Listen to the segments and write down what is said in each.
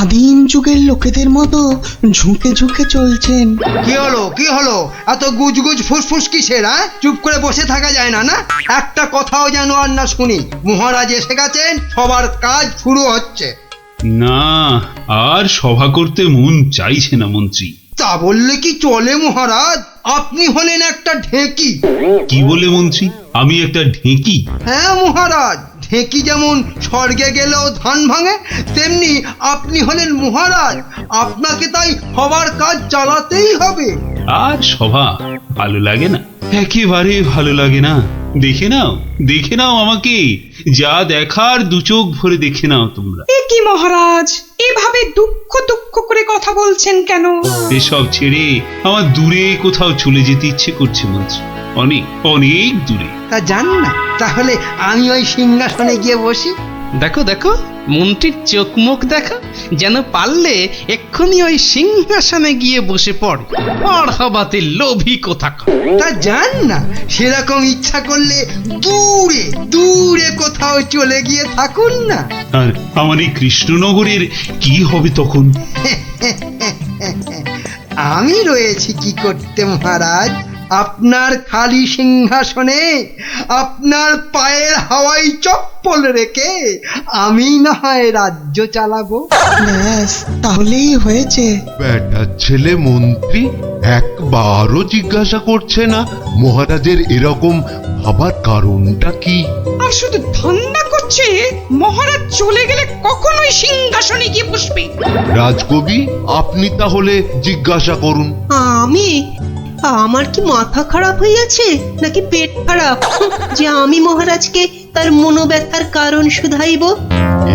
আদিম যুগের লোকেদের মতো ঝুঁকে ঝুঁকে চলছেন। কি হলো কি হলো, এত গুজগুজ ফুসফুস কিসের? চুপ করে বসে থাকা যায় না? না একটা কথাও যেন আর না শুনি। মহারাজ এসে গেছেন, সবার কাজ শুরু হচ্ছে। না, আর সভা করতে মন চাইছে না মন্ত্রী। তা বললে কি চলে মহারাজ? আপনি হলেন একটা ঢেঁকি। কি বলে মন্ত্রী, আমি একটা ঢেঁকি? হ্যাঁ মহারাজ, ঢেঁকি যেমন স্বর্গে গেলেও ধান ভাঙে, তেমনি আপনি হলেন মহারাজ। আপনাকে তাই সবার কাজ চালাতেই হবে। আর সভা ভালো লাগে না, একেবারে ভালো লাগে না। দেখে নাও আমাকে, যা দেখার দু চোখ ভরে দেখে নাও তোমরা। এ কি মহারাজ, এভাবে দুঃখ দুঃখ করে কথা বলছেন কেন? এসব ছেড়ে আমার দূরে কোথাও চলে যেতে ইচ্ছে করছে মন্ত্রী, অনেক অনেক দূরে। তা জান না, তাহলে আমি ওই সিংহাসনে গিয়ে বসি। দেখো দেখো, মন্ত্রীর চোখ মুখ দেখো, যেন পারলে এক্ষুনি ওই সিংহাসনে গিয়ে বসে পড়ে। আর হবাতে লোভী কোথাকার। তা জান না, সেরকম ইচ্ছা করলে দূরে দূরে কোথাও চলে গিয়ে থাকুন না। আর আমার এই কৃষ্ণনগরের কি হবে তখন? আমি রয়েছি কি করতে মহারাজ? আপনার খালি সিংহাসনে আপনার পায়ের হাওয়াই চপ্পল রেখে আমি না হয় রাজ্য চালাবো। ব্যাস, তাহলেই হয়েছে। বেটার ছেলে মন্ত্রী একবারও জিজ্ঞাসা করছে না মহারাজের এরকম ভাবার কারণটা কি। আর শুধু ধান্দা করছে মহারাজ চলে গেলে কখনোই সিংহাসনে গিয়ে বসবে। রাজকবি, আপনি তাহলে জিজ্ঞাসা করুন। আমি? আমার কি মাথা খারাপ হইয়াছে নাকি পেট খারাপ যে আমি মহারাজকে তার মনোব্যথার কারণ শুধাইব?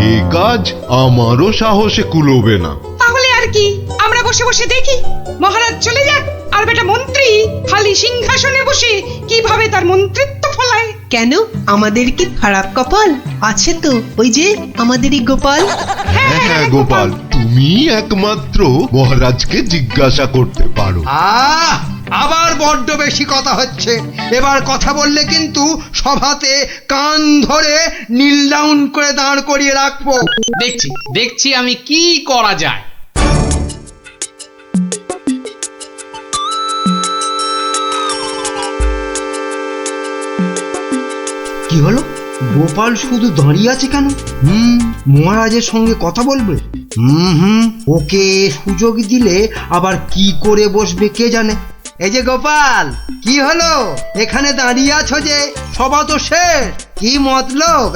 এই কাজ আমারও সাহসে কুলোবে না। তাহলে আর কি, আমরা বসে বসে দেখি মহারাজ চলে যাক, আর বেটা মন্ত্রী খালি সিংহাসনে বসে কিভাবে তার মন্ত্রিত্ব ফলায়। কেন, আমাদের কি খারাপ কপাল আছে? তো ওই যে আমাদেরই গোপাল। হ্যাঁ হ্যাঁ গোপাল, তুমি একমাত্র মহারাজকে জিজ্ঞাসা করতে পারো। আবার বড্ড বেশি কথা হচ্ছে। এবার কথা বললে কিন্তু সভাতে কান ধরে নীল ডাউন করে দাঁড় করিয়ে রাখবো। দেখছি আমি কি করা যায়। কি হলো? গোপাল শুধু দাঁড়িয়ে আছে কেন? মহারাজের সঙ্গে কথা বলবে। ওকে সুযোগ দিলে আবার কি করে বসবে কে জানে। এই যে গোপাল, কি হলো? এখানে দাঁড়িয়ে আছো যে? সভা তো শেষ, কি মতলব?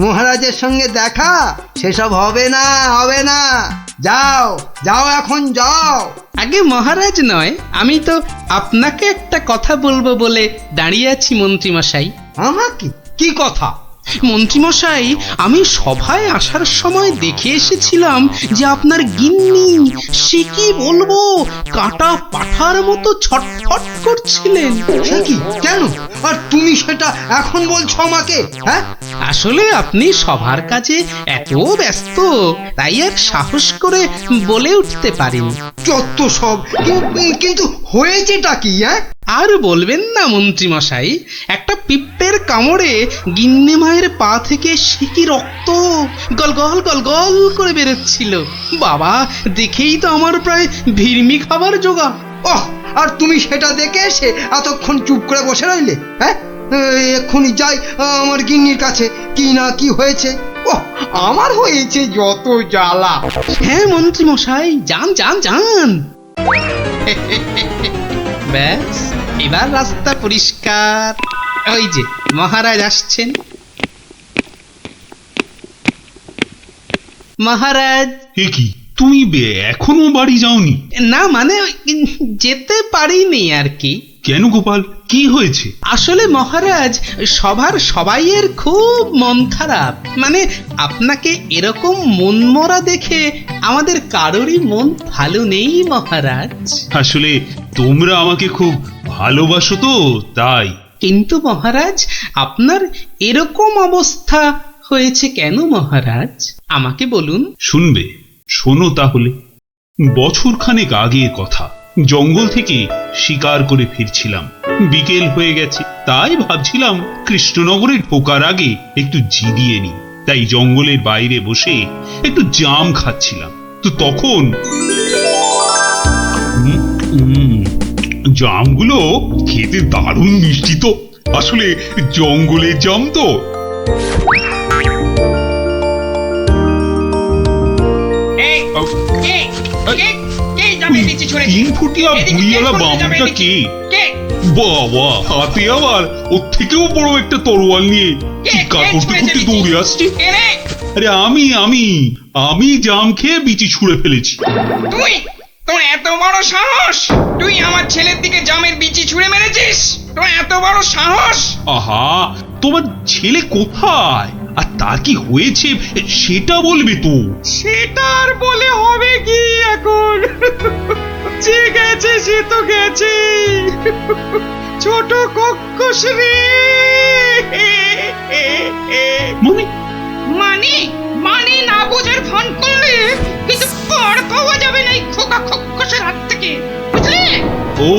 মহারাজের সঙ্গে দেখা? সেসব হবে না, হবে না। যাও যাও, এখন যাও। আগে মহারাজ নয়, আমি তো আপনাকে একটা কথা বলবো বলে দাঁড়িয়ে আছি মন্ত্রী মশাই। আমাকে? কি কথা? মন্ত্রীমশাই, আমি সভায় আসার সময় দেখে এসেছিলাম যে আপনার গিন্নি, সে কি বলবো, কাটা পাঠার মতো ছটফট করছিলেন। সে কি? কেন? আর তুমি সেটা এখন বলছো আমাকে? আসলে আপনি সভার কাজে এত ব্যস্ত, তাই আর সাহস করে বলে উঠতে পারেন। যত সব। কিন্তু হয়েছেটা কি? আর বলবেন না মন্ত্রীমশাই, একটা পিঁপড়ের কামড়ে গিন্নি মায়ের পা থেকে সে কি রক্ত গল গল গল গল করে বেরোচ্ছিল। বাবা, দেখেই তো আমার প্রায় ভিড়মি খাবার জোগাড়। আর তুমি সেটা দেখে এসে এতক্ষণ চুপ করে বসে রইলে? এক্ষুনি যাই আমার গিন্নির কাছে, কি না কি হয়েছে। আমার হয়েছে যত জ্বালা। হ্যাঁ মন্ত্রীমশাই, যান যান যান। ব্যাস, এবার রাস্তা পরিষ্কার। ওই যে মহারাজ আসছেন। মহারাজ। এ কি, তুমি এখনো বাড়ি যাওনি? না মানে যেতে পারিনি আর কি। কেন গোপাল, কি হয়েছে? আসলে মহারাজ, সবার সবাইয়ের খুব মন খারাপ। মানে আপনাকে এরকম মন মরা দেখে আমাদের কারোরই মন ভালো নেই মহারাজ। আসলে তোমরা আমাকে খুব ভালোবাসো তো, তাই। কিন্তু মহারাজ, আপনার এরকম অবস্থা হয়েছে কেন মহারাজ? আমাকে বলুন। শুনবে? শোনো তাহলে। বছরখানেক আগের কথা, জঙ্গল থেকে শিকার করে ফিরছিলাম। বিকেল হয়ে গেছে, তাই ভাবছিলাম কৃষ্ণনগরে ঢোকার আগে একটু জিরিয়ে নি। তাই জঙ্গলের বাইরে বসে একটু জাম খাচ্ছিলাম, তো তখন জামগুলো খেতে দারুণ মিষ্টি, তো আসলে জঙ্গলের জাম তো। তিন ফুটিয়া বুড়িওয়ালা বাবুটা কে? বাবা, হাতে আবার ওর থেকেও বড় একটা তরোয়াল নিয়ে চিৎকার করতে করতে দৌড়ে আসছে। আরে আমি জাম খেয়ে বিচি ছুঁড়ে ফেলেছি। তুই, তোর এত বড় সাহস! তুই আমার ছেলের দিকে জামের বিচি ছুঁড়ে মেরেছিস? তোর এত বড় সাহস! আহা, তোমার ছেলে কোথায় আর তার কি হয়েছে সেটা বলবে তো। সেটা আর বলে হবে কি এখন? যে গেছে সে তো গেছে। ছোট কক্কস রে। মানে মানে মানে না বোঝার ভান করলে কিন্তু পার পাওয়া যাবে না এই খোকা খক্কসের হাত থেকে, বুঝলে? ও,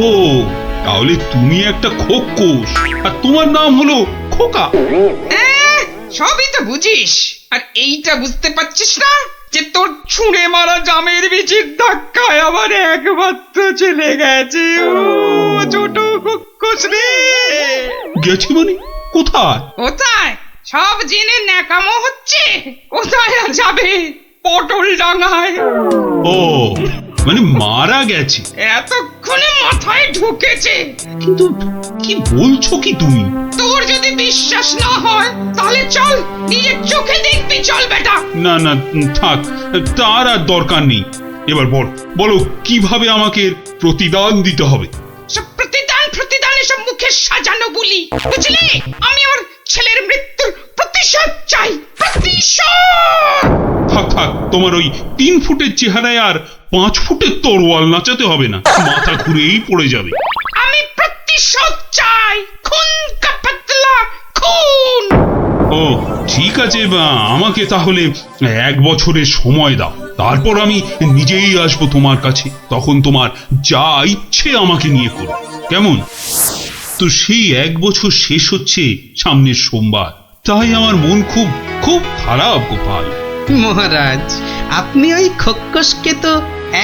তাহলে তুমি একটা খোক্কস আর তোমার নাম হলো খোকা। সবই তো বুঝিস, আর এইটা বুঝতে পারছিস না যে তোর ছুঁড়ে মারা জামের বীজের ধাক্কায় আমার একমাত্র চলে গেছে। ও ছোট কক্কস রে। গেছে মানে কোথায়? কোথায় সব জেনে ন্যাকামো হচ্ছে? কোথায় আর যাবে? পটল ডাঙায়। ও, মানে মারা গেছে। এতক্ষণে মাথায় ঢুকেছে। কিন্তু কি বলছো কি তুমি? তোর যদি বিশ্বাস না হয় তাহলে চল, নিজের চোখে দেখবি। চল বেটা। না না, থাক, তার আর দরকার নেই। এবার বলো কিভাবে আমাকে প্রতিদান দিতে হবে? সব প্রতিদান এসব মুখে সাজানো বলি, বুঝলি? আমি আমার ছেলের মৃত্যুর প্রতিশোধ চাই, প্রতিশোধ। থাক, তোমার ওই 3 ফুটের চেহারায় আর 5 ফুটের তরোয়াল নাচাতে হবে না, মাথা ঘুরেই পড়ে যাবে। আমি প্রতিশোধ চাই, খুন কা পাতলা খুন। ও ঠিক আছে, আমাকে তাহলে 1 বছরের সময় দাও, তারপর আমি নিজেই আসবো তোমার কাছে। তখন তোমার যা ইচ্ছে আমাকে নিয়ে করো, কেমন? তো সেই 1 বছর শেষ হচ্ছে সামনের সোমবার, তাই আমার মন খুব খুব খারাপ গোপাল। মহারাজ, আপনি ওই খক্কসকে তো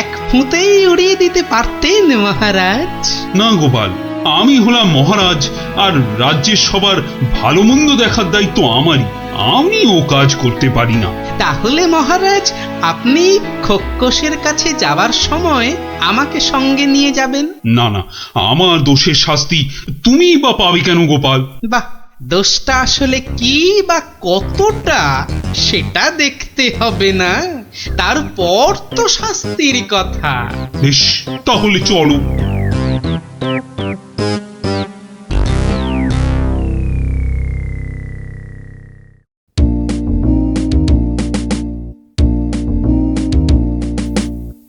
এক ফুঁতেই উড়িয়ে দিতে পারতেন মহারাজ। না গোপাল, আমি হলাম মহারাজ, আর রাজ্যের সবার ভালো মন্দ দেখার দায়িত্ব আমারই। আমি ও কাজ করতে পারি না। তাহলে মহারাজ, আপনি খক্কসের কাছে যাবার সময় আমাকে সঙ্গে নিয়ে যাবেন। না, আমার দোষের শাস্তি তুমি বা পাবে কেন গোপাল? বাহ, দোষটা আসলে কি বা কতটা সেটা দেখতে হবে না, তারপর তো শাস্তির কথা। বেশ, তাহলে চলো।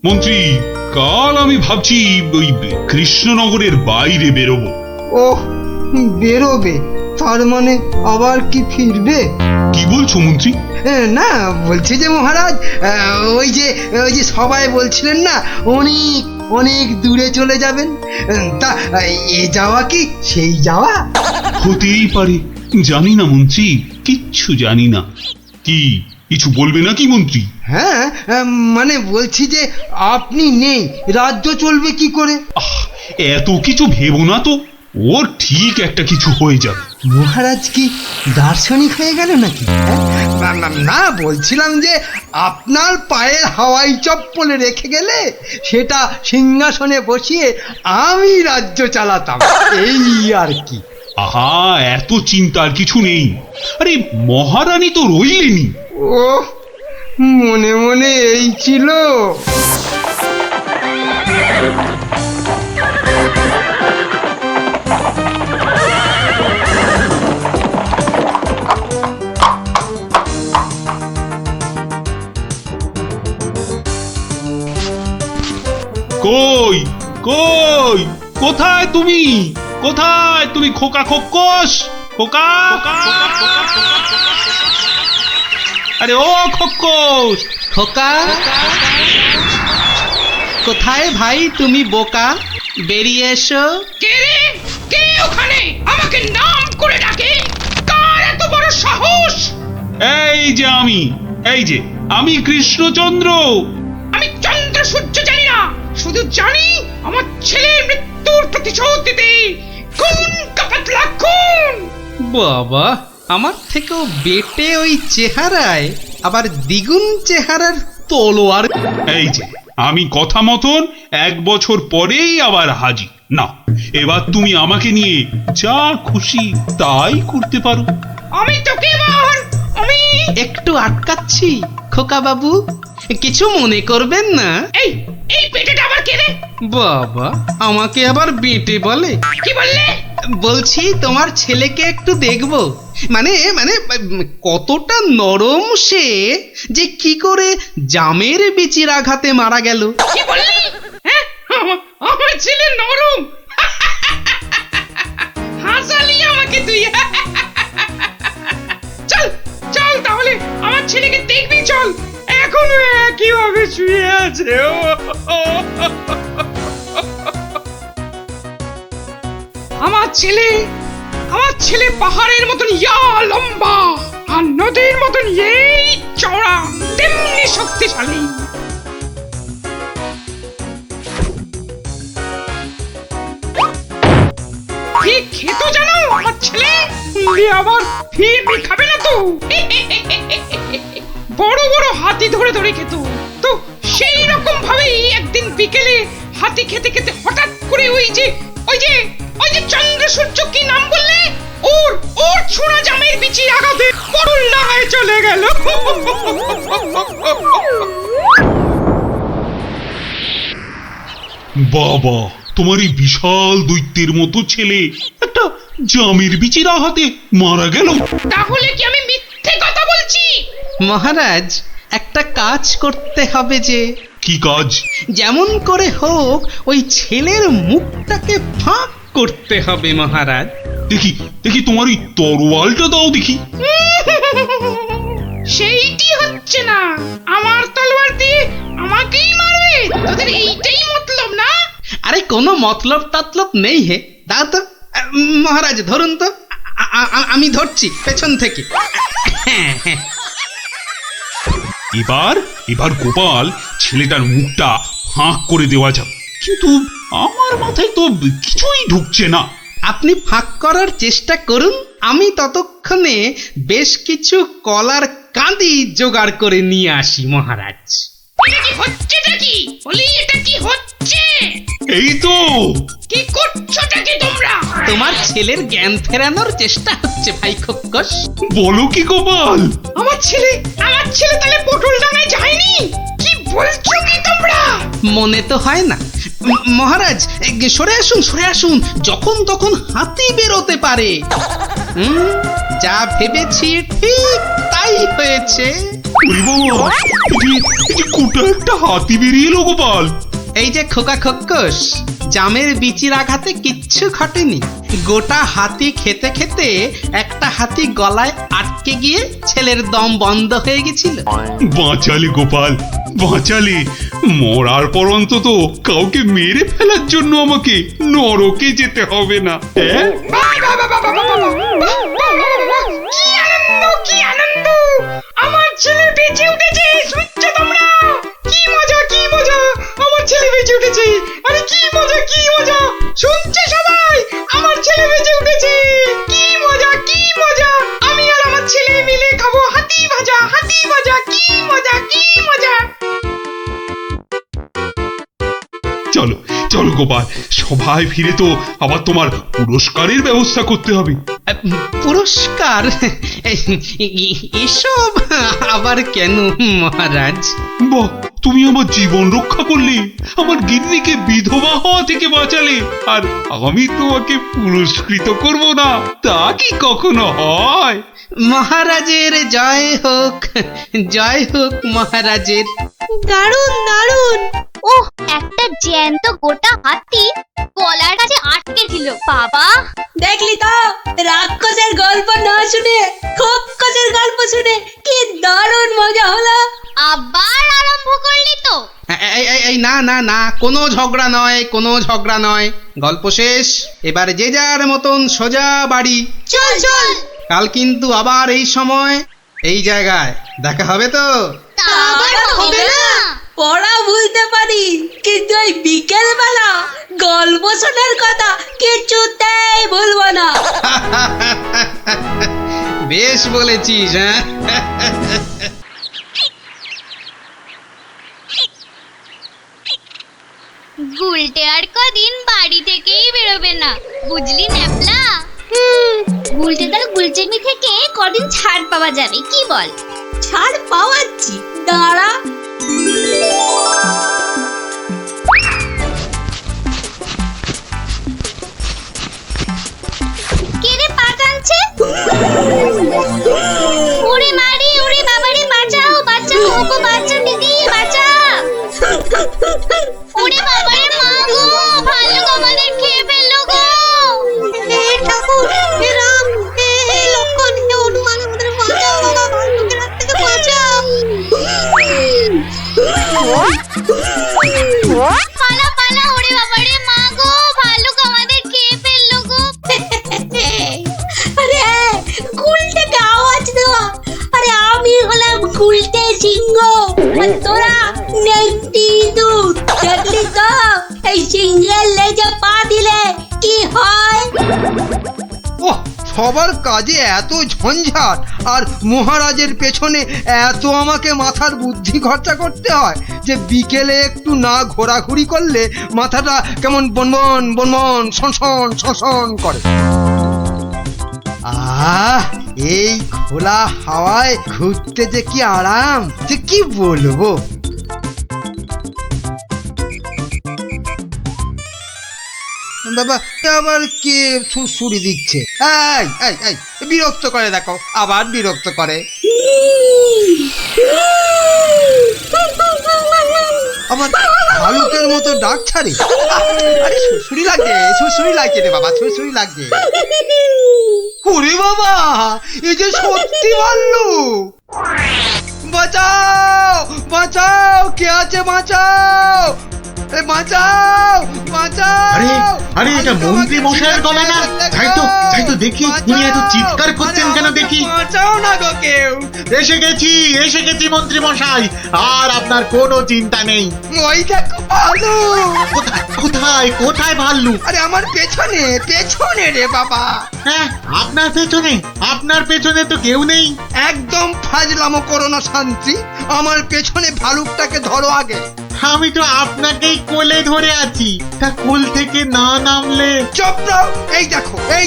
মন্ত্রী, কাল আমি ভাবছি ওই কৃষ্ণনগরের বাইরে বেরোবো। ওহ, বেরোবে? তার মানে আবার কি ফিরবে? কি বলছো মন্ত্রী? না, বলছি যে মহারাজ, ওই যে সবাই বলছিলেন না অনেক অনেক দূরে চলে যাবেন, তা এ যাওয়া কি সেই যাওয়া? হতেই পারে, জানি না মন্ত্রী, কিচ্ছু জানি না। কি কিছু বলবে নাকি মন্ত্রী? হ্যাঁ, মানে বলছি যে আপনি নেই, রাজ্য চলবে কি করে? এত কিছু ভেবো না তো, ওর ঠিক একটা কিছু হয়ে যাবে। মহারাজ কি দার্শনিক হয়ে গেল নাকি? না, বলছিলাম যে আপনার পায়ের হাওয়াই চপ্পলে রেখে গেলে সেটা সিংহাসনে বসিয়ে আমি রাজ্য চালাতাম, এই আর কি। আহা, এত চিন্তার কিছু নেই। আরে মহারানী তো রইলেনি। ও, মনে মনে এই ছিল। কই কই, কোথায় তুমি? কোথায় তুমি খোকা খোক্কস? খোকা, আরে ও খোক্কস! খোকা, কোথায় ভাই তুমি বোকা? বেরিয়ে এসো। কে রে? কে ওখানে আমাকে নাম করে ডাকে? কার এত বড় সাহস? এই যে আমি কৃষ্ণচন্দ্র। আমি চন্দ্র সূর্য জানি না, শুধু জানি আমার ছেলের মৃত্যুর প্রতিশোধ দিতে খুন কাপাতলা খুন। বাবা, আমার থেকেও বেটে ওই চেহারায় আবার দ্বিগুণ চেহারার তলোয়ার। এই যে আমি কথা মতন 1 বছর পরেই আবার হাজির। না, এবার তুমি আমাকে নিয়ে যা খুশি তাই করতে পারো। আমি তোকে আমি একটু আটকাচ্ছি খোকা বাবু, কিছু মনে করবেন না। এই এই পেটেটা আবার কে রে? বাবা, আমাকে আবার বেটে বলে? কি বললে? বলছি তোমার ছেলেকে একটু দেখবো, মানে মানে কতটা নরম সে, যে কি করে জামের বিচির আঘাতে মারা গেল। কি বললি? হ্যাঁ, আমার ছেলে নরম। হাসালি আমাকে তুই। চল চল তাহলে আমার ছেলেকে দেখবি, চল। এখনো একইভাবে শুয়ে আছে। আমার ছেলে পাহাড়ের মতন ইয়া লম্বা, আর নদীর মতন এই চওড়া, তেমনি শক্তিশালী। কি খেত জানো আমার ছেলে? আবার ফিরবি খাবে না তো। বড় বড় হাতি ধরে ধরে খেত। তো সেই রকম ভাবেই একদিন বিকেলে হাতি খেতে খেতে হঠাৎ করে ওই যে চন্দ্র সূর্য কি নাম বললে, ওর ছোড়া জামের বিচির আঘাতে পটল ডাঙায় চলে গেল। বাবা, তোমার এই বিশাল দৈত্যের মতো ছেলে একটা জামের বিচির আঘাতে মারা গেল। তাহলে কি আমি মিথ্যে কথা বলছি? মহারাজ, একটা কাজ করতে হবে যে। কি কাজ? যেমন করে হোক ওই ছেলের মুখটাকে ফাঁক করতে হবে মহারাজ। দেখি তোমার ওই তরোয়ালটা দাও দেখি। সেইটি হচ্ছে না, আমার তলোয়ার দিয়ে আমাকেই মারবে? তোদের এইটাই মতলব না? আরে কোনো মতলব টাতলব নেই হে, দাও তো। মহারাজ ধরুন তো, আমি ধরছি পেছন থেকে। এবার গোপাল ছেলেটার মুখটা ফাঁক করে দেওয়া যাবে, কিন্তু আমার মাথায় তো কিছুই ঢুকছে না। আপনি ফাঁক করার চেষ্টা করুন, আমি ততক্ষণে বেশ কিছু কলার কাঁদি জোগাড় করে নিয়ে আসি মহারাজ। এটা কি হচ্ছে নাকি? বলি এটা কি হচ্ছে? এই তো। কি করছোটা কি তোমরা? তোমার ছেলের জ্ঞান ফেরানোর চেষ্টা হচ্ছে ভাই খোকস। বলো কি গোপাল? আমার ছেলে তাহলে পটল ডাঙায় যায়নি? কি বলছো কি তোমরা? মনে তো হয় না মহারাজ। সরে আসুন, যখন তখন হাতি বেরোতে পারে। যা ভেবেছি ঠিক তাই হয়েছে। কোটা একটা হাতি বেরিয়ে এলো গোপাল। এই যে খোকা খোকস, জামের বিচির আঘাতে কিচ্ছু ঘটেনি। গোটা হাতি খেতে খেতে একটা হাতি গলায় আটকে গিয়ে ছেলের দম বন্ধ হয়ে গেছিল। বাঁচালে গোপাল, বাঁচালে। মরার পর অন্তত কাউকে মেরে ফেলার জন্য আমাকে নরকে যেতে হবে না। হ্যাঁ, কি আনন্দ! আমার ছেলে বেঁচে উঠেছে। শুনছো তোমরা? কি মজা! আমার ছেলে বেঁচে উঠেছে। আরে কি মজা! শুনছে সবাই? আমার ছেলে বেঁচে উঠেছে। কি মজা! আমি আর আমার ছেলে মিলে খাবো হাতি ভাজা। কি মজা! চলো গোপাল, সবাই ফিরে তো আবার তোমার পুরস্কারের ব্যবস্থা করতে হবে। পুরস্কার? এসব আবার কেন মহারাজ? বাহ, তুমি আমার জীবন রক্ষা করলে, আমার গিন্নিকে বিধবা হওয়া থেকে বাঁচালে, আর আমি তোমাকে পুরস্কৃত করব না, তা কি কখনো হয়? মহারাজের জয় হোক মহারাজের। দারুণ! ওহ, একটা জ্যান্ত গোটা হাতি গলার কাছে আটকে ছিল। বাবা, দেখলি তো, রাক্ষসের গল্প না শুনে খোকসের গল্প শুনে কি দারুণ মজা হলো। আবার আরম্ভ করলি তো? এই না, কোনো ঝগড়া নয়। গল্প শেষ, এবার যে যার মতন সোজা বাড়ি। চল। কাল কিন্তু আবার এই সময় এই জায়গায় দেখা হবে তো? তা আবার হবে না। পড়া ভুলতে পারি, কিন্তু ওই বিকেল বেলা গল্প শোনার কথা কিছুতেই ভুলবো না। বেশ বলেছিস। হ্যাঁ, গুলটে আর কদিন বাড়ি থেকেই বেরোবে না, বুঝলি ন্যাপলা? গুলটে তার গুলচেমি থেকে কদিন ছাড় পাওয়া যাবে, কি বল? ছাড় পাওয়াচ্ছি, দাঁড়া। কে রে পা টানছে? ওরে মারি, ওরে বাবারে, বাঁচাও বাঁচাও, ওগো বাঁচাও দিদি, বাঁচাও। ওরে বাবারে, মা গো, ভাল্লুক আমাদের খেয়ে ফেললো গো। হে ঠাকুর, হে রাম, হে লক্ষণ, হে হনুমান, আমাদের বাঁচাও বাবা, ভাল্লুকের হাত থেকে বাঁচাও। পালা পালা, ওরে বাবারে, মা গো, ভাল্লুক আমাদের খেয়ে ফেললো গো। আরে গুলটেকে আওয়াজ দেওয়া। আরে আমি হলাম গুলটে সিংহ, আর তোরা নেংটি দুধ। দেখলি তো এই সিংহের লেজে পা দিলে কি হয়? ওহ, সবার কাজে এত ঝঞ্ঝাট, আর মহারাজের পেছনে এত আমাকে মাথার বুদ্ধি খরচা করতে হয় যে বিকেলে একটু না ঘোরাঘুরি করলে মাথাটা কেমন বনবন বনবন সনসন সনসন করে। এই খোলা হাওয়ায় ঘুরতে যে কি আরাম, যে কি বলবো। বাবা, আবার কে সুড়সুড়ি দিচ্ছে? এই এই এই, বিরক্ত করে, দেখো আবার বিরক্ত করে। আবার ভালুকের মতো ডাক ছাড়ে। আরে সুড়সুড়ি লাগছে, সুড়সুড়ি লাগছে রে বাবা, সুড়সুড়ি লাগছে। ওরে বাবা, এই যে সত্যি ভাল্লুক! বাঁচাও বাঁচাও, কে আছে বাঁচাও, বাঁচাও বাঁচাও। আরে এটা মন্ত্রী মশাইয়ের গলা না? তাই তো দেখি, উনি এত চিৎকার করছেন কেন দেখি। বাঁচাও না গো কেউ। এসে গেছি মন্ত্রী মশাই, আর আপনার কোনো চিন্তা নেই। ওই দেখো ভাল্লুক। কোথায় ভাল্লুক? আরে আমার পেছনে পেছনে রে বাবা। হ্যাঁ, আপনার পেছনে তো কেউ নেই। একদম ফাজলামো করো না শান্তি, আমার পেছনে ভালুকটাকে ধরো আগে। আমি তো আপনাকেই কোলে ধরে আছি, তা কোল থেকে না নামলে। চুপ রও, এই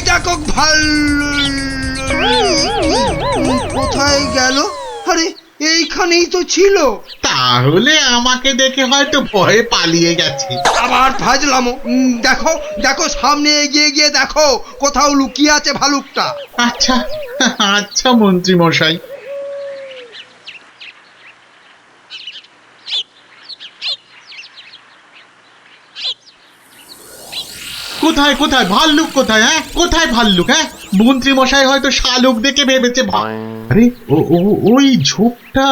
দেখো ভাল্লুক কোথায় গেল? আরে এইখানেই তো ছিল। তাহলে আমাকে দেখে হয়তো ভয়ে পালিয়ে গেছে। আবার ফাজলামো। দেখো দেখো, সামনে এগিয়ে গিয়ে দেখো কোথাও লুকিয়ে আছে ভালুকটা। আচ্ছা মন্ত্রী মশাই। কোথায় ভাল্লুক? কোথায়? হ্যাঁ, কোথায় ভাল্লুক? হ্যাঁ, মন্ত্রী মশাই হয়তো শালুক দেখে ভেবেছে। আরে ওই ঝোপটা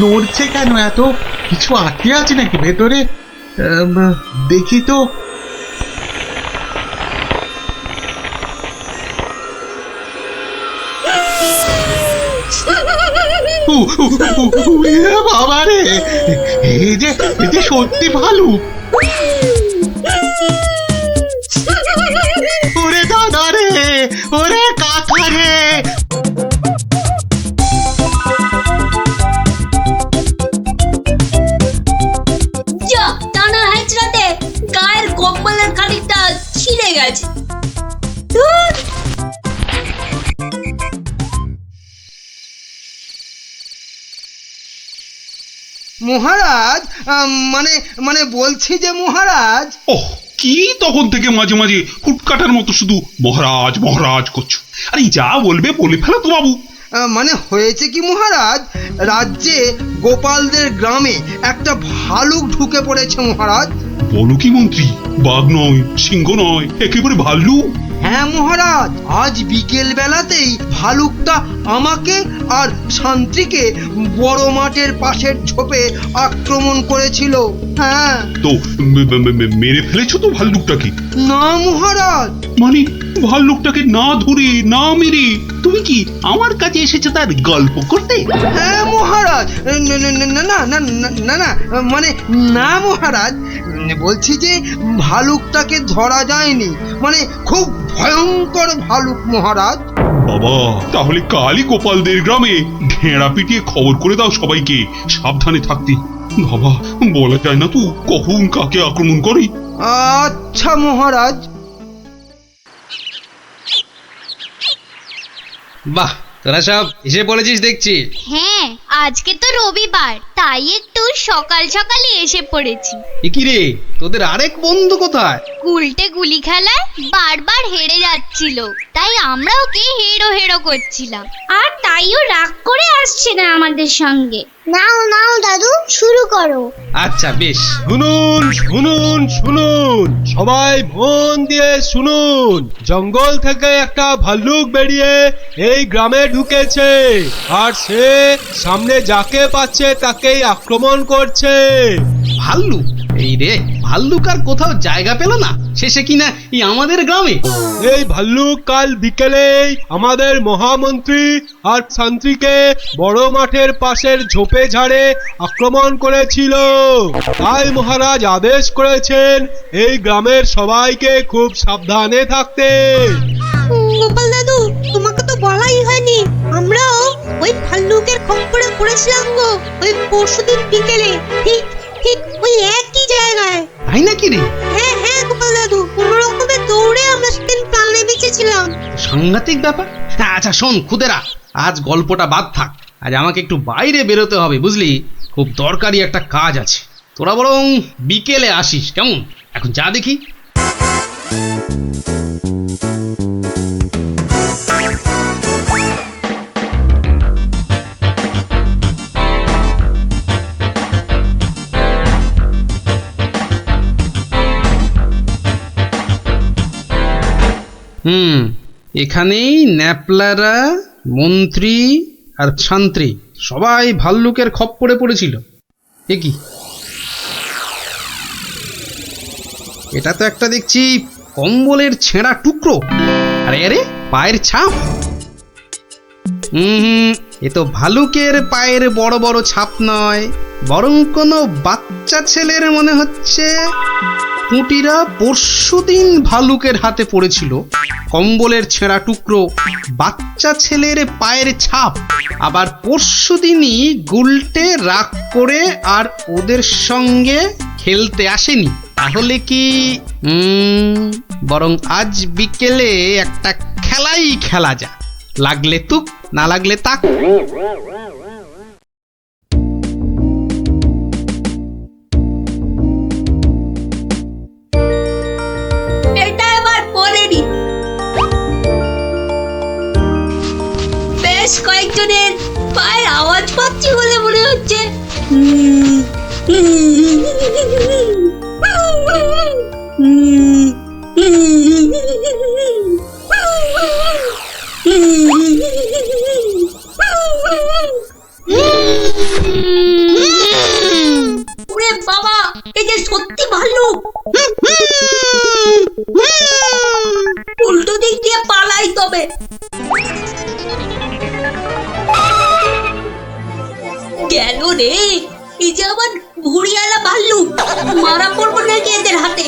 নড়ছে কেন? এত কিছু আটকে আছে নাকি ভেতরে? দেখি তো। বাবা রে, এই যে সত্যি ভালুক। ওরে দাদা রে, ওরে কাকা রে। যা টানা হেঁচড়াতে গায়ের কম্বলের খানিকটা ছিঁড়ে গেছে। ধুর। মহারাজ, মানে বলছি যে মহারাজ। ওহ, কি তখন থেকে মাঝে মাঝে হুটকাটার মতো শুধু মহারাজ মহারাজ করছো? আরে যা বলবে বলে ফেলো তো বাবু। মানে হয়েছে কি মহারাজ, রাজ্যে গোপালদের গ্রামে একটা ভালুক ঢুকে পড়েছে মহারাজ। বলো কি মন্ত্রী? বাঘ নয়, সিংহ নয়, একেবারে ভাল্লুক? হ্যাঁ মহারাজ, আজ বিকেল বেলাতেই ভালুকটা আমাকে আর শান্তিকে বড় মাঠের পাশের ঝোপে আক্রমণ করেছিল। হ্যাঁ। তো মেরে ফেলেছো তো ভাল্লুকটাকে? না মহারাজ, মানে ভাল্লুকটাকে না ধরে না মেরে তুমি কি আমার কাছে এসেছো তার গল্প করতে? হ্যাঁ মহারাজ, না না না না না না না না, মানে না মহারাজ, বলছি যে ভালুকটাকে ধরা যায়নি, মানে খুব ভয়ঙ্কর ভালুক মহারাজ। বাবা, তাহলে কালই গোপালদের গ্রামে ঘেরা পিটিয়ে খবর করে দাও সবাইকে সাবধানে থাকতে। বাবা, বলা যায় না তো কখন কাকে আক্রমণ করে। আচ্ছা মহারাজ। বাহ, তোরা সব এসে পড়েছিস দেখছি। হ্যাঁ, আজকে তো রবিবার, তাই একটু সকাল সকালে এসে পড়েছি। এ কি রে, তোদের আরেক বন্ধু কোথায়? উল্টে গুলি খেলায় বারবার হেরে যাচ্ছিল, তাই আমরা ওকে হেরো হেরো করছিলাম। আর তাইও রাগ করে আসছে না আমাদের সঙ্গে। নাও নাও দাদু, শুরু করো। আচ্ছা বেশ। শুনুন শুনুন শুনুন, সবাই মন দিয়ে শুনুন। জঙ্গল থেকে একটা ভাল্লুক বেরিয়ে এই গ্রামে ঢুকেছে, আর সে সামনে যাকে পাচ্ছে তাকেই আক্রমণ করছে। ভাল্লুক? এই রে, ভাল্লুক আর কোথাও জায়গা পেল না, শেষে কিনা এই আমাদের গ্রামে। এই ভাল্লুক কাল বিকেলেই আমাদের মহামন্ত্রী আর শান্ত্রীকে বড় মাঠের পাশের ঝোপে ঝাড়ে আক্রমণ করেছিল। তাই মহারাজ আদেশ করেছেন এই গ্রামের সবাইকে খুব সাবধানে থাকতে। গোপাল দাদু, তোমাকে তো বলাই হয়নি, আমরাও ওই ভাল্লুকের খপ্পরে পড়েছিলাম গো, ওই পরশুদিন বিকেলে, ঠিক ঠিক ওই একই জায়গায়। তাই নাকি রে? হ্যাঁ হ্যাঁ গোপাল দাদু, কোনো রকমে দৌড়ে আমরা সেদিন প্রাণে বেঁচেছিলাম। সাংঘাতিক ব্যাপার। আচ্ছা শোন খুদেরা, আজ গল্পটা বাদ থাক, আজ আমাকে একটু বাইরে বেরোতে হবে বুঝলি, খুব দরকারি একটা কাজ আছে। তোরা বরং বিকেলে আসিস, কেমন? এখন যা দেখি। এখানেই ন্যাপলারা, মন্ত্রী আর শান্ত্রী সবাই ভাল্লুকের খপ্পরে পড়েছিল। এ কি, এটা তো একটা দেখছি কম্বলের ছেঁড়া টুকরো। আরে আরে, পায়ের ছাপ। এ তো ভালুকের পায়ের বড় বড় ছাপ নয়, বরং কোনো বাচ্চা ছেলের মনে হচ্ছে। কুটিরা পরশুদিন ভালুকের হাতে পড়েছিল, কম্বলের ছেঁড়া টুকরো, বাচ্চা ছেলের পায়ের ছাপ। আবার পরশুদিনই গুলটে রাগ করে আর ওদের সঙ্গে খেলতে আসেনি। তাহলে কি বরং আজ বিকেলে একটা খেলাই খেলা যা, লাগলে তুক না লাগলে তাক। এটা এবার পড়েনি। বেশ কয়েকজনের পায়ের আওয়াজ পাচ্ছি বলে মনে হচ্ছে। ওরে বাবা, এই যে সত্যি ভাল্লুক। উল্টো দিক দিয়ে পালাই তবে। গেল রে, এই যে আবার ভুড়িয়ালা ভাল্লুক। মারা পড়বো নাকি এদের হাতে?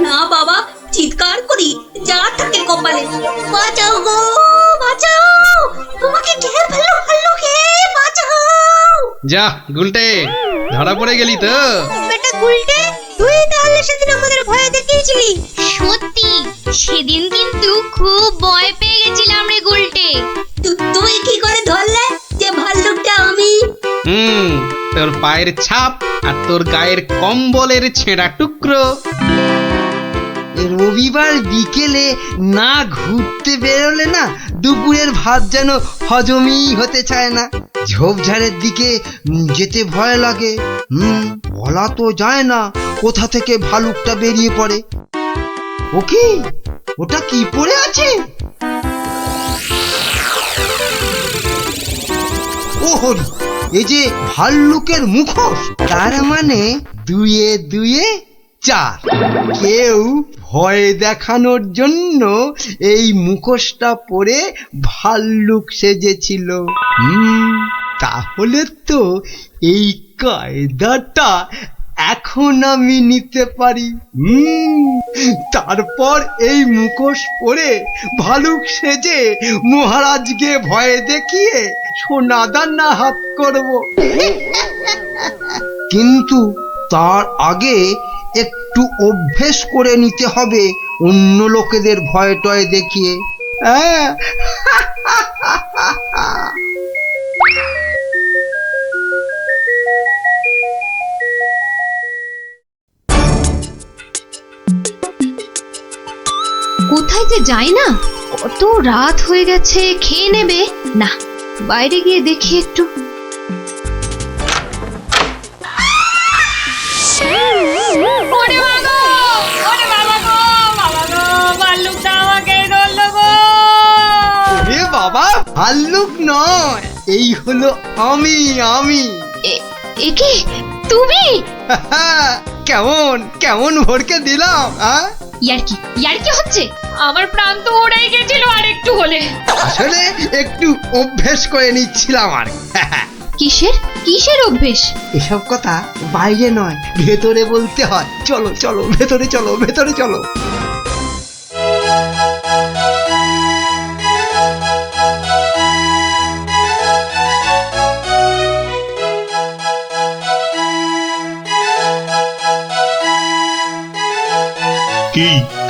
না বাবা, চিৎকার করি যা থাকে কপালে। বাঁচাও গো, বাঁচাও, তোমাকে ঘের ফেলো ভাল্লুকে, বাঁচাও। যা গুলটে, ধরা পড়ে গেলি তো। বেটা গুলটে, তুই তাহলে সেদিন আমাদের ভয় দেখিয়েছিলি। সত্যি, সেদিন কিন্তু খুব ভয় পেয়ে গেছিলাম রে গুলটে। তুই কি করে ধরলে যে ভাল্লুকটা আমি? তোর পায়ের ছাপ আর তোর গায়ের কম্বলের ছেঁড়া টুকরো। রবিবার বিকেলে না ঘুরতে বেরোলে না দুপুরের ভাত যেন হজমই হতে চায় না। ঝোপঝাড়ের দিকে যেতে ভয় লাগে। বলা তো যায় না কোথা থেকে ভালুকটা বেরিয়ে পড়ে। ও কি, ওটা কি পড়ে আছে? ও হরি, এই যে ভাল্লুকের মুখোশ। তার মানে দুয়ে দুয়ে চার, কেউ ভয় দেখানোর জন্য এই মুখোশটা পরে ভাল্লুক সেজেছিল। তাহলে তো এই কায়দাটা এখন আমি নিতে পারি। তারপর এই মুখোশ পরে ভালুক সেজে মহারাজকে ভয় দেখিয়ে সোনাদানা হাত করব। কিন্তু তার আগে একটু অভ্যেস করে নিতে হবে অন্য লোকেদের ভয় টয় দেখিয়ে। কোথায় যে যাই না, কত রাত হয়ে গেছে, খেয়ে নেবে না, বাইরে গিয়ে দেখি একটু। বাবা, ভাল্লুক নয়, এই হলো আমি। এ কি তুমি? কেমন কেমন ভরকে দিলাম? ইয়ার্কি হচ্ছে? আমার প্রাণ তো ওড়াই গেছিল আর একটু হলে। আসলে একটু অভ্যেস করে নিচ্ছিলাম আর। কিসের অভ্যেস? এসব কথা বাইরে নয়, ভেতরে বলতে হয়। চলো চলো, ভেতরে চলো, ভেতরে চলো।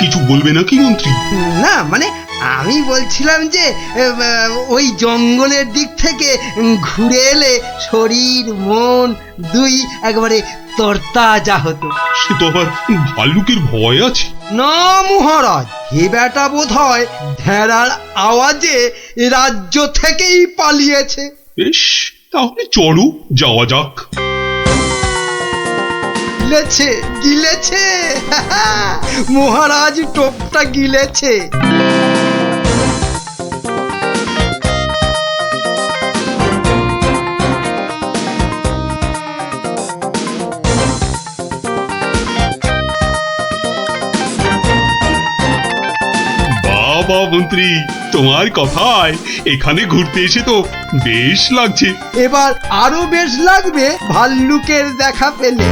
কিছু বলবে নাকি মন্ত্রী? না মানে আমি বলছিলাম যে ওই জঙ্গলের দিক থেকে ঘুরে এলে শরীর মন দুই একবারে তরতাজা হতো। সে তো আবার ভাল্লুকের ভয় আছে। না মহারাজ, হে বেটা বোধ হয় ভেড়ার আওয়াজে রাজ্য থেকেই পালিয়েছে। বেশ, তাহলে চলো যাওয়া যাক। গিলেছে মহারাজ, টোপটা গিলেছে। বাবা মন্ত্রী, তোমার কথায় এখানে ঘুরতে এসে তো বেশ লাগছে। এবার আরো বেশ লাগবে ভাল্লুকের দেখা পেলে।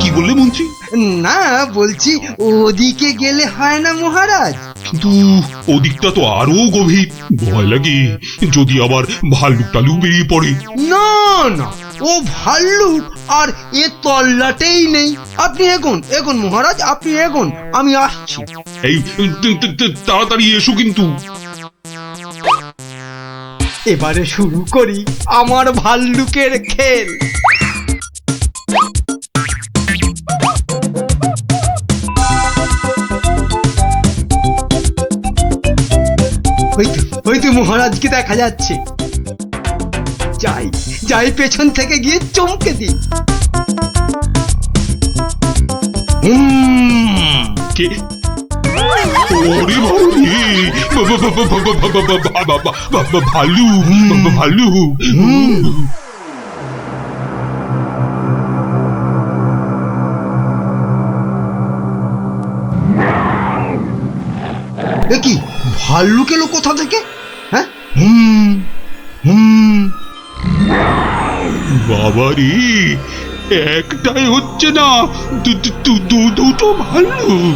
কি বললে মন্ত্রী? না বলছি, ওদিকে গেলে হয় না মহারাজ? কিন্তু ওদিকটা তো আরো গভীর, ভয় লাগে যদি আবার ভাল্লুক টালুক বেরিয়ে পড়ে। না না, ও ভাল্লুক আর এ তল্লাটেই নেই। আপনি এগোন মহারাজ, আপনি এগোন, আমি আসছি। এই তাড়াতাড়ি এসো কিন্তু। এবারে শুরু করি আমার ভাল্লুকের খেল। হয়তো মহারাজকে দেখা যাচ্ছে। যাই পেছন থেকে গিয়ে চমকে দিই। কে? ওরে ভালু ভালু। কি ভাল্লুক এলো কোথা থেকে? হ্যাঁ, বাবারে, একটাই হচ্ছে না, দুটো ভাল্লুক।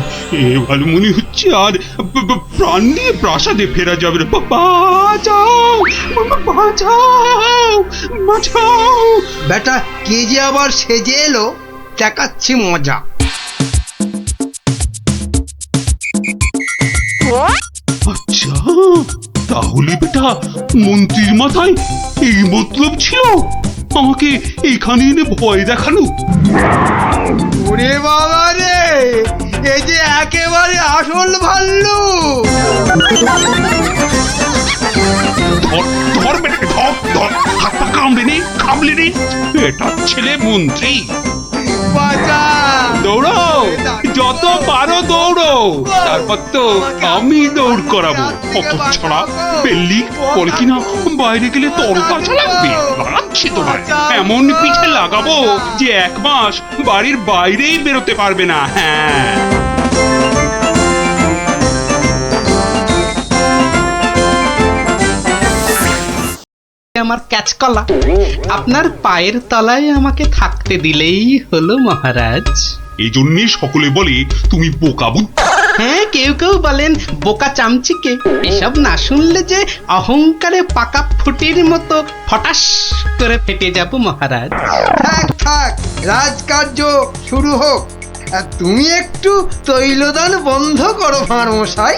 এবার মনে হচ্ছে আর প্রাণ নিয়ে প্রাসাদে ফেরা যাবে না। বাঁচাও বাঁচাও বাঁচাও। বেটা কে যে আবার সেজে এলো, দেখাচ্ছি মজা। আচ্ছা, তাহলে বেটা মন্ত্রীর মাথায় এই মতলব ছিল আমাকে এখানে এনে ভয় দেখানো। ওরে বাবা রে, এই যে একেবারে আসল ভাল্লুক। ধর বেটা, ধর, হাত পা কামড়ে নে। এটা ছেলে মন্ত্রী। দৌড়ো, যত পারো দৌড়ো, তারপর তো আমি দৌড় করাবো। কত ছাড়া পেল্লি পরে কিনা বাইরে গেলে তরতাজা লাগবে। লাগাচ্ছি তোমার এমন পিঠে লাগাবো যে 1 মাস বাড়ির বাইরেই বেরোতে পারবে না। হ্যাঁ, আমার ক্যাচকলা, আপনার পায়ের তলায় আমাকে থাকতে দিলেই হলো মহারাজ। এই জন্যই সকলে বলে তুমি বোকা বুদ্ধি। হ্যাঁ, কেউ কেউ বলেন বোকা চামচিকে। এসব না শুনলে যে অহংকারে পাকা ফুটির মতো ফটাস করে ফেটে যাব মহারাজ। থাক থাক, রাজকার্য শুরু হোক। আর তুমি একটু তৈলদান বন্ধ করো ভাঁড় মশাই।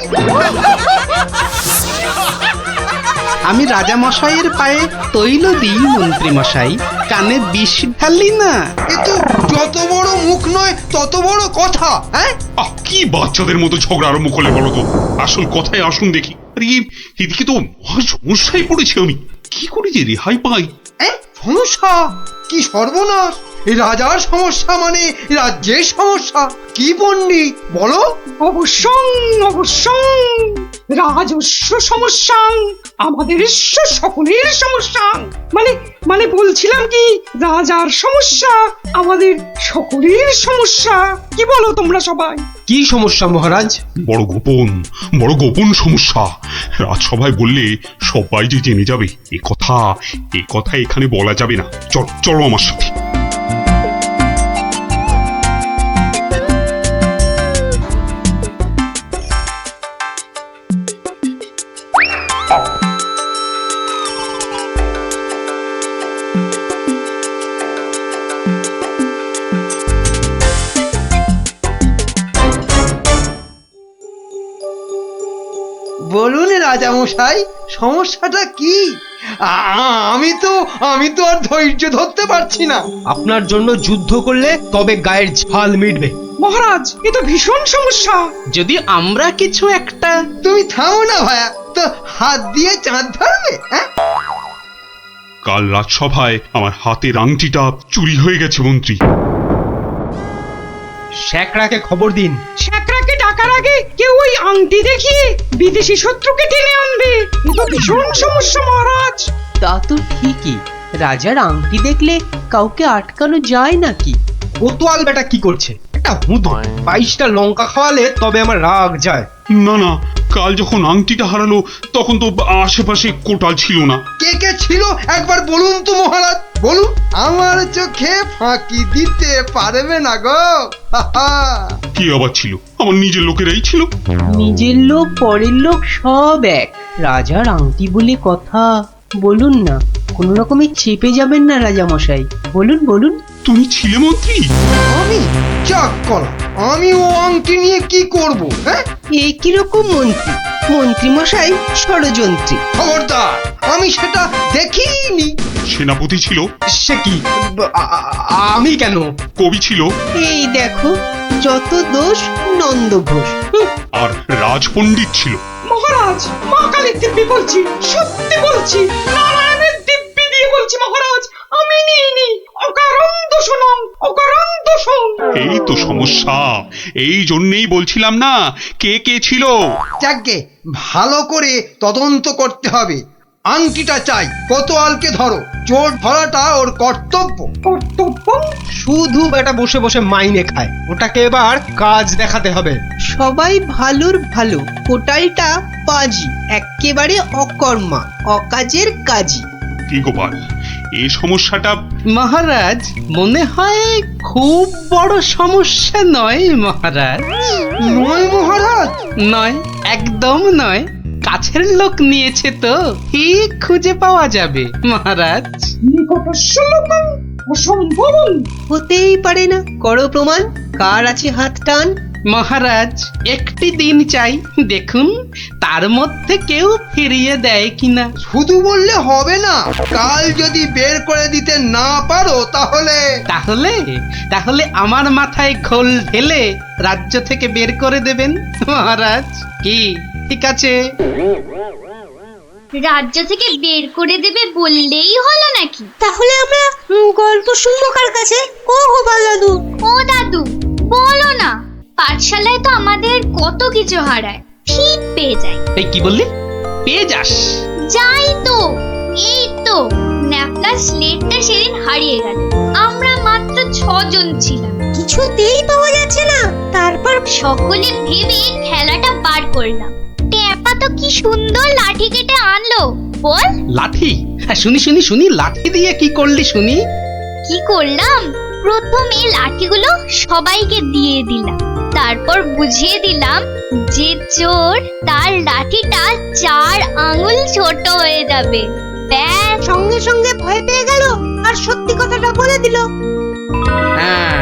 আমি রাজা মশাইয়ের পায়ে তৈল দিই মন্ত্রী মশাই, কানে বিষ ঢালি না। কিন্তু যত বড় মুখ নয় তত বড় কথা। হ্যাঁ, কি বাচ্চাদের মতো ঝগড়া আরম্ভ করলে বলো তো? আসল কথায় আসুন দেখি। আরে এদিকে তো মহা সমস্যায় পড়েছি আমি, কি করে যে রেহাই পাই? সমস্যা? কি সর্বনাশ! এই রাজার সমস্যা মানে রাজ্যের সমস্যা। কি পণ্ডিত বলো? অবশ্যই রাজস্ব সমস্যা, আমাদের সকলের সমস্যা। মানে বলছিলাম কি, রাজার সমস্যা আমাদের সকলের সমস্যা। কি বলো তোমরা সবাই? কি সমস্যা মহারাজ? বড় গোপন সমস্যা। রাজসভায় বললে সবাই যে জেনে যাবে, এ কথা এখানে বলা যাবে না। চলো আমার সাথে। বলুন রাজা মশাই, সমস্যাটা কি? আমি তো আর ধৈর্য ধরতে পারছি না। আপনার জন্য যুদ্ধ করলে তবে গায়ের ঝাল মিটবে। মহারাজ, এ তো ভীষণ সমস্যা। যদি আমরা কিছু একটা... তুমি থামো না ভায়া, তো হাত দিয়ে চাঁদ ধরবে? কাল রাজসভায় আমার হাতের আংটিটা চুরি হয়ে গেছে মন্ত্রী। শ্যাকরাকে খবর দিন। শ্যাকরাকে ডাকার আগে কেউ ওই আংটি দেখিয়ে বিদেশি শত্রুকে টেনে আনবে। এ তো ভীষণ সমস্যা মহারাজ। তা তো ঠিকই, রাজার আংটি দেখলে কাউকে আটকানো যায় নাকি? কোতোয়াল বেটা কি করছে? একটা হুঁদো 22টা লঙ্কা খাওয়ালে তবে আমার রাগ যায়। না, কাল যখন আংটিটা হারালো তখন তো আশেপাশে কোটাল ছিল না। কে ছিল একবার বলুন তো মহারাজ, বলুন। আমার চোখে ফাঁকি দিতে পারবে না গো। কি আবার ছিল? আমার নিজের লোকেরাই ছিল। নিজের লোক পরের লোক সব এক। রাজার আংটি বলে কথা, বলুন না, কোনো রকমে চেপে যাবেন না রাজা মশাই। বলুন। তুমি ছিলে মন্ত্রী? আমি চাক করা, আমি ও আংটি নিয়ে কি করব? হ্যাঁ, এ কিরকম মন্ত্রী? মন্ত্রী মশাই ষড়যন্ত্রী। খবরদার, আমি সেটা দেখিনি। সেনাপতি ছিল? সে কি? আমি কেন? কবি ছিল? এই দেখো, যত দোষ নন্দ ঘোষ। আর রাজপণ্ডিত ছিল? মহারাজ, মা কালীর দিব্যি বলছি, সত্যি বলছি, নারায়ণের দিব্যি দিয়ে বলছি মহারাজ, আমি নিইনি। অকারণ দোষণ। এই তো সমস্যা। এই জন্যই বলছিলাম না, কে ছিল। যাকে ভালো করে তদন্ত করতে হবে। আংটিটা চাই, কোতোয়ালকে ধরো। চোর ধরাটা ওর কর্তব্য। শুধু বেটা বসে বসে মাইনে খায়, ওটাকে এবার কাজ দেখাতে হবে। সবাই ভালোর ভালো, কোটালটা পাজি, একেবারে অকর্মা, অকাজের কাজী। কি গোপাল, এই সমস্যাটা? মহারাজ, মনে হয় খুব বড় সমস্যা নয় মহারাজ। নয় মহারাজ? নয়, একদম নয়। কাছের লোক নিয়েছে তো ঠিক খুঁজে পাওয়া যাবে মহারাজ। হতেই পারে না, করো প্রমাণ। কার আছে হাত টান? মহারাজ, একটি দিন চাই, দেখুন তার মধ্যে কেউ ফিরিয়ে দেয় কিনা। শুধু বললে হবে না, কাল যদি বের করে দিতে না পারো তাহলে আমার মাথায় ঘোল ঢেলে রাজ্য থেকে বের করে দেবেন মহারাজ। কি ঠিক আছে? রাজ্য থেকে বের করে দেবে বললেই হলো নাকি? তাহলে আমরা গল্প শুনবো কার কাছে? ও গোপাল দাদু। ও দাদু, বলো না। পাঠশালায় তো আমাদের কত কিছু হারায়, ঠিক পেয়ে যাই। এই কি বললি? পেয়ে যাস? যাই তো, এই তো ন্যাপলা স্লেটটা সেদিন হারিয়ে গেল। আমরা মাত্র 6 জন ছিলাম। কিছুতেই পাওয়া যাচ্ছে না, তারপর সকলে ভেবে খেলাটা বার করলাম। টেপা তো কি সুন্দর লাঠি কেটে আনলো, বল। লাঠি? শুনি লাঠি দিয়ে কি করলি শুনি? কি করলাম, প্রথমে লাঠিগুলো সবাইকে দিয়ে দিলাম, তারপর বুঝিয়ে দিলাম যে চোর তার লাঠিটা 4 আঙুল ছোট হয়ে যাবে। ব্যাস, সঙ্গে সঙ্গে ভয় পেয়ে গেল আর সত্যি কথাটা বলে দিল। হ্যাঁ,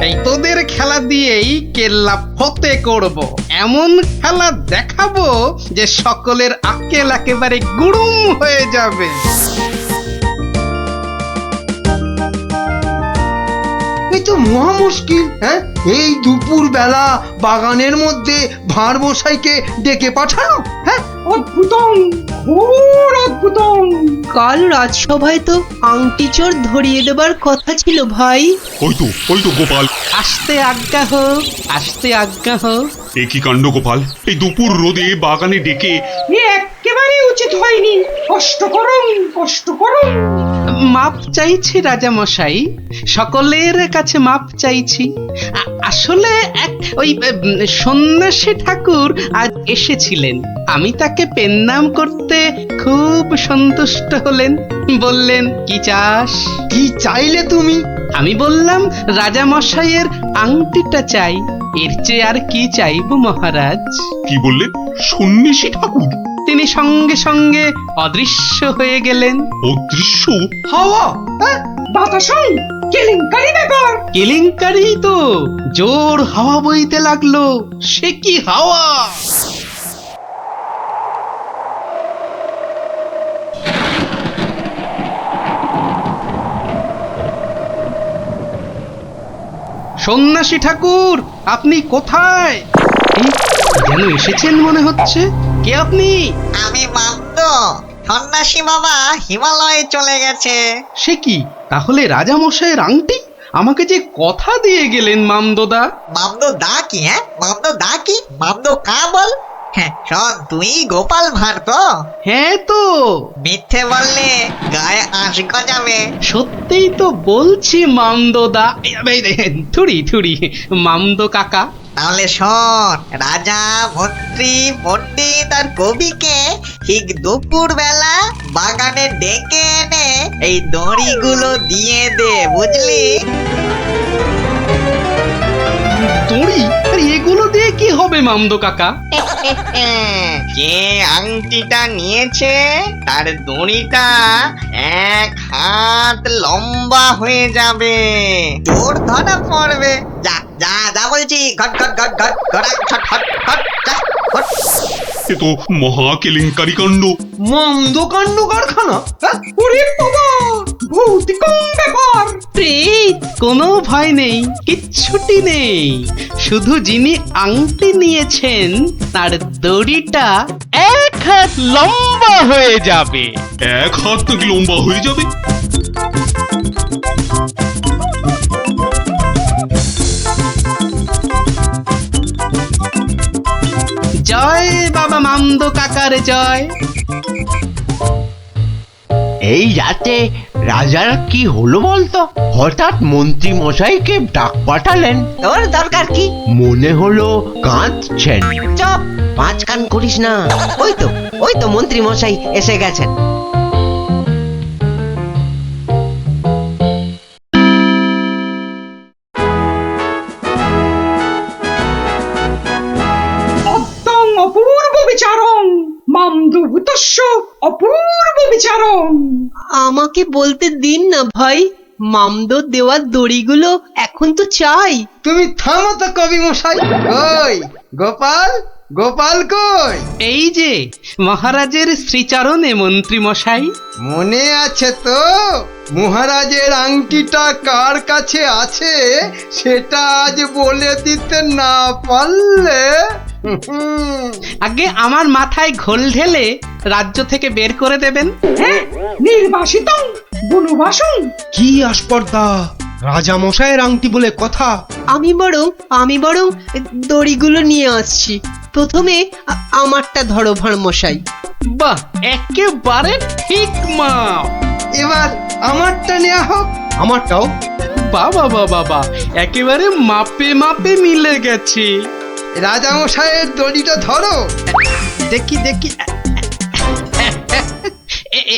এই তোদের খেলা দিয়েই কেল্লা ফতে করব, এমন খেলা দেখাবো যে সকলের আক্কেল একেবারে গুড়ুম হয়ে যাবে। এই তো মহা মুশকিল। হ্যাঁ, এই দুপুর বেলা বাগানের মধ্যে ভাঁড় মশাইকে ডেকে পাঠানো। হ্যাঁ, অদ্ভুতম, ঘোর অদ্ভুতম। কাল রাজসভায় তো আংটি চোর ধরিয়ে দেবার কথা ছিল ভাই। ওই তো গোপাল। আসতে আজ্ঞা হোক, আসতে আজ্ঞা হোক। এ কি কাণ্ড গোপাল, এই দুপুর রোদে বাগানে ডেকে। একেবারে উচিত হয়নি, কষ্ট করুন। মাপ চাইছি রাজা মশাই, সকলের কাছে মাপ চাইছি। আসলে এক ওই সন্ন্যাসী ঠাকুর আজ এসেছিলেন, আমি তাকে পেন্নাম করতে খুব সন্তুষ্ট হলেন। বললেন, কি চাস? কি চাইলে তুমি? আমি বললাম, রাজা মশাইয়ের আংটিটা চাই, এর চেয়ে আর কি চাইব মহারাজ। কি বললেন? সন্ন্যাসী ঠাকুর? তিনি সঙ্গে সঙ্গে অদৃশ্য হয়ে গেলেন। অদৃশ্য? হাওয়া? বাতাসই কেলেঙ্কারি ব্যাপার। কেলেঙ্কারি তো, জোর হাওয়া বইতে লাগলো। সে কি হাওয়া! সন্ন্যাসী ঠাকুর, আপনি কোথায়? যেন এসেছেন মনে হচ্ছে। কে আপনি? আমি মামদ, সন্ন্যাসী বাবা হিমালয়ে চলে গেছে। সে কি, তাহলে রাজা মশাইয়ের আংটি? আমাকে যে কথা দিয়ে গেলেন মামদোদা। মামদো দা কি? হ্যাঁ, মামদো দা কি? মামদো কা বল। হ্যাঁ শোন, তুই গোপাল ভাঁড় তো? হ্যাঁ তো। মিথ্যে বললে গায়ে আঁশ গজাবে। সত্যিই তো বলছি মামদোদা। থুড়ি মামদো কাকা। তাহলে শোন, রাজা, মন্ত্রী, পণ্ডিত আর কবিকে ঠিক দুপুর বেলা বাগানে ডেকে এনে এই দড়িগুলো দিয়ে দে, বুঝলি? দড়ি? এগুলো দিয়ে কি হবে মামদো কাকা? যে আংটিটা নিয়েছে তার দড়িটা 1 হাত লম্বা হয়ে যাবে, তোর ধরা পড়বে। যা যা যা বলছি, ঘট ঘট ঘট ঘট ঘট ঘট ঘট ঘট যা ঘট। এ তো মহা কেলেঙ্কারি কাণ্ড। মন্দ কাণ্ড কারখানা। ওরে বাবা, ভৌতিকম ব্যাপার। প্রেত, কোনো ভয় নেই, কিচ্ছুটি নেই। শুধু যিনি আংটি নিয়েছেন তার দড়িটা 1 হাত লম্বা হয়ে যাবে। 1 হাত লম্বা হয়ে যাবে? জয় বাবা মামদো কাকার জয়। এই রাতে রাজার কি হলো বলতো? হঠাৎ মন্ত্রী মশাইকে ডাক পাঠালেন। তোর দরকার কি? মনে হলো কাঁদছেন। চপ, পাঁচ কান করিস না। ওই তো মন্ত্রী মশাই এসে গেছেন। অপূর্ব বিচারং মামদভূতস্য অপূর্ব বিচারং। আমাকে বলতে দিন না ভাই, মামদো দেওয়ার দড়িগুলো এখন তো চাই। তুমি থামো তো কবি মশাই। কই গোপাল? গোপাল কই? এই যে মহারাজের শ্রীচরণে মন্ত্রী মশাই। মনে আছে তো? মহারাজের আংটিটা কার কাছে আছে সেটা আজ বলে দিতে না পারলে আগে আমার মাথায় ঘোল ঢেলে রাজ্য থেকে বের করে দেবেন। হ্যাঁ, নির্বাসিতং বনবাসং। কি আস্পর্ধা, রাজা মশাইয়ের আংটি বলে কথা। আমি বরং দড়িগুলো নিয়ে আসছি। প্রথমে আমারটা ধরো ভাঁড় মশাই। বাহ, একেবারে ঠিক মা। এবার আমারটা নেওয়া হোক। আমারটাও। বাবা বাবা একেবারে মাপে মাপে মিলে গেছে। রাজামশাইয়ের দড়িটা ধরো। দেখি দেখি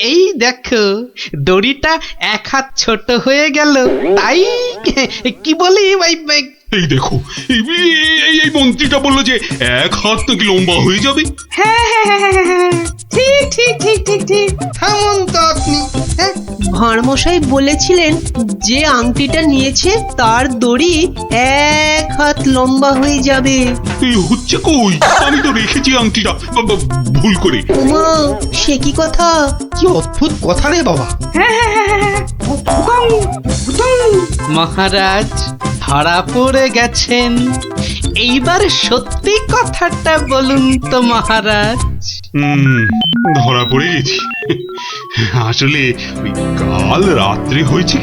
এই দেখো দড়িটা এক হাত ছোট হয়ে গেল, তাই কি বলি এই দেখো এই মন্ত্রীটা বললো যে এক হাত নাকি লম্বা হয়ে যাবে। ঠিক ঠিক ঠিক ঠিক ঠিক। থামুন তো আপনি। ভাঁড়মশাই বলেছিলেন যে আংটিটা নিয়েছে তার দড়ি এক হাত লম্বা হয়ে যাবে। এই হচ্ছে কই, আমি তো রেখেছি আংটিটা ভুল করে। ওমা, সে কি কথা! কি অদ্ভুত কথা রে বাবা। মহারাজ ধরা পড়ে গেছেন, এইবার সত্যি কথাটা বলুন তো মহারাজ। ধরা পড়ে গেছি। আসলে ওই কাল রাত্রে হয়েছে